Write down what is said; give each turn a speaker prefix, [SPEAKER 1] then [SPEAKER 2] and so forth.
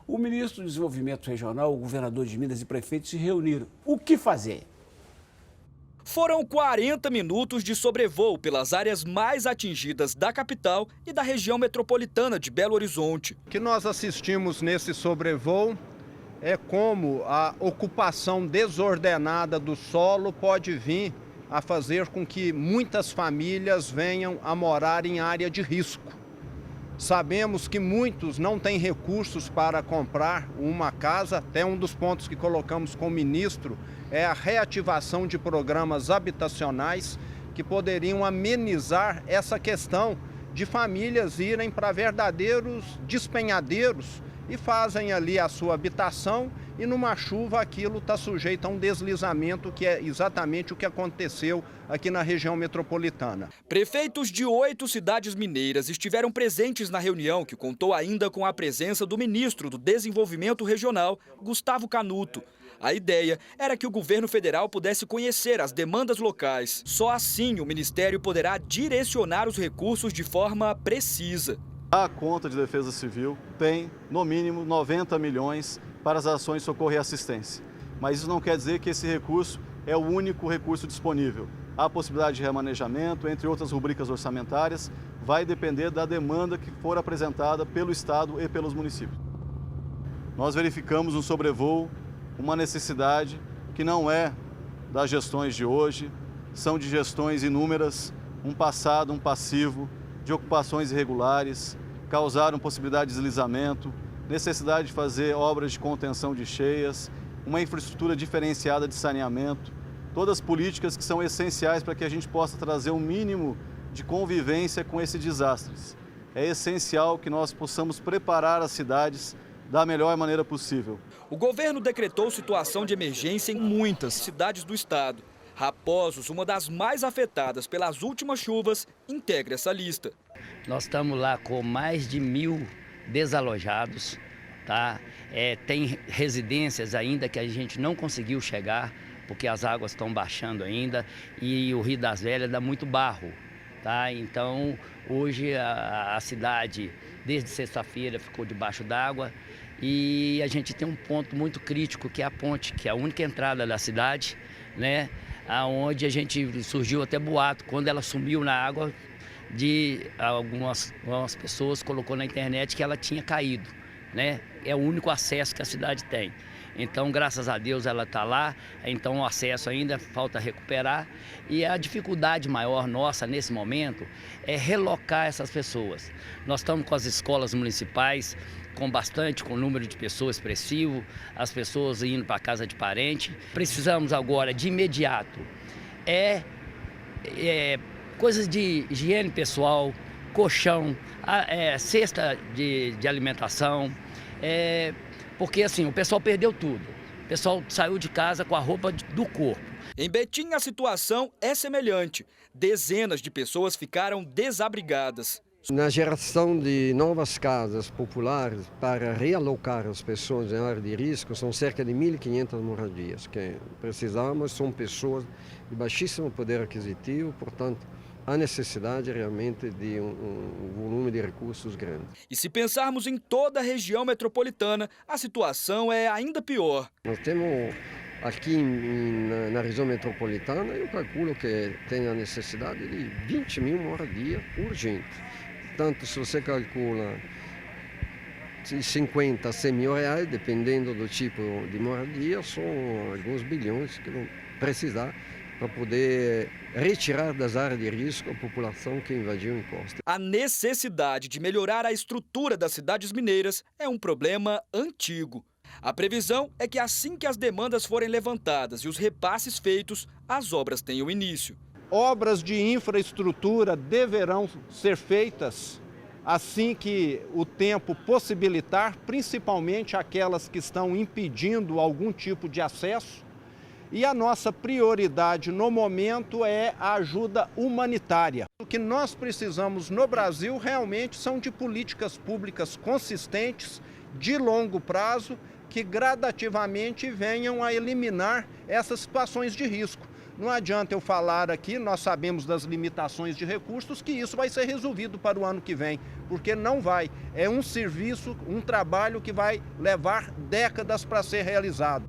[SPEAKER 1] O ministro do Desenvolvimento Regional, o governador de Minas e prefeito se reuniram. O que fazer?
[SPEAKER 2] Foram 40 minutos de sobrevoo pelas áreas mais atingidas da capital e da região metropolitana de Belo Horizonte.
[SPEAKER 3] O que nós assistimos nesse sobrevoo é como a ocupação desordenada do solo pode vir a fazer com que muitas famílias venham a morar em área de risco. Sabemos que muitos não têm recursos para comprar uma casa, até um dos pontos que colocamos com o ministro é a reativação de programas habitacionais que poderiam amenizar essa questão de famílias irem para verdadeiros despenhadeiros e fazem ali a sua habitação e numa chuva aquilo está sujeito a um deslizamento, que é exatamente o que aconteceu aqui na região metropolitana.
[SPEAKER 2] Prefeitos de 8 cidades mineiras estiveram presentes na reunião, que contou ainda com a presença do ministro do Desenvolvimento Regional, Gustavo Canuto. A ideia era que o governo federal pudesse conhecer as demandas locais. Só assim o ministério poderá direcionar os recursos de forma precisa.
[SPEAKER 4] A conta de defesa civil tem, no mínimo, 90 milhões para as ações de socorro e assistência. Mas isso não quer dizer que esse recurso é o único recurso disponível. Há possibilidade de remanejamento, entre outras rubricas orçamentárias, vai depender da demanda que for apresentada pelo Estado e pelos municípios. Nós verificamos no sobrevoo uma necessidade que não é das gestões de hoje, são de gestões inúmeras, um passado, um passivo, de ocupações irregulares, causaram possibilidade de deslizamento, necessidade de fazer obras de contenção de cheias, uma infraestrutura diferenciada de saneamento, todas políticas que são essenciais para que a gente possa trazer um mínimo de convivência com esses desastres. É essencial que nós possamos preparar as cidades da melhor maneira possível.
[SPEAKER 2] O governo decretou situação de emergência em muitas cidades do estado. Raposos, uma das mais afetadas pelas últimas chuvas, integra essa lista.
[SPEAKER 5] Nós estamos lá com mais de 1.000 desalojados, tá? Tem residências ainda que a gente não conseguiu chegar, porque as águas estão baixando ainda e o Rio das Velhas dá muito barro, tá? Então, hoje a cidade, desde sexta-feira, ficou debaixo d'água e a gente tem um ponto muito crítico, que é a ponte, que é a única entrada da cidade, né? Onde a gente surgiu até boato, quando ela sumiu na água, de algumas pessoas colocou na internet que ela tinha caído, né? É o único acesso que a cidade tem. Então, graças a Deus, ela está lá, então o acesso ainda falta recuperar. E a dificuldade maior nossa nesse momento é relocar essas pessoas. Nós estamos com as escolas municipais, com número de pessoas expressivo, as pessoas indo para a casa de parente. Precisamos agora, de imediato, coisas de higiene pessoal, colchão, cesta de alimentação, porque assim, o pessoal perdeu tudo. O pessoal saiu de casa com a roupa do corpo.
[SPEAKER 2] Em Betim, a situação é semelhante. Dezenas de pessoas ficaram desabrigadas.
[SPEAKER 6] Na geração de novas casas populares para realocar as pessoas em área de risco, são cerca de 1.500 moradias. Que precisamos, são pessoas de baixíssimo poder aquisitivo, portanto, há necessidade realmente de um volume de recursos grande.
[SPEAKER 2] E se pensarmos em toda a região metropolitana, a situação é ainda pior.
[SPEAKER 6] Nós temos aqui na região metropolitana, eu calculo que tem a necessidade de 20 mil moradias urgentes. Tanto se você calcula 50 a 100 mil reais, dependendo do tipo de moradia, são alguns bilhões que vão precisar para poder retirar das áreas de risco a população que invadiu a encosta.
[SPEAKER 2] A necessidade de melhorar a estrutura das cidades mineiras é um problema antigo. A previsão é que assim que as demandas forem levantadas e os repasses feitos, as obras tenham início.
[SPEAKER 3] Obras de infraestrutura deverão ser feitas assim que o tempo possibilitar, principalmente aquelas que estão impedindo algum tipo de acesso. E a nossa prioridade no momento é a ajuda humanitária. O que nós precisamos no Brasil realmente são de políticas públicas consistentes, de longo prazo, que gradativamente venham a eliminar essas situações de risco. não adianta eu falar aqui, nós sabemos das limitações de recursos, que isso vai ser resolvido para o ano que vem, porque não vai. É um serviço, um trabalho que vai levar décadas para ser realizado.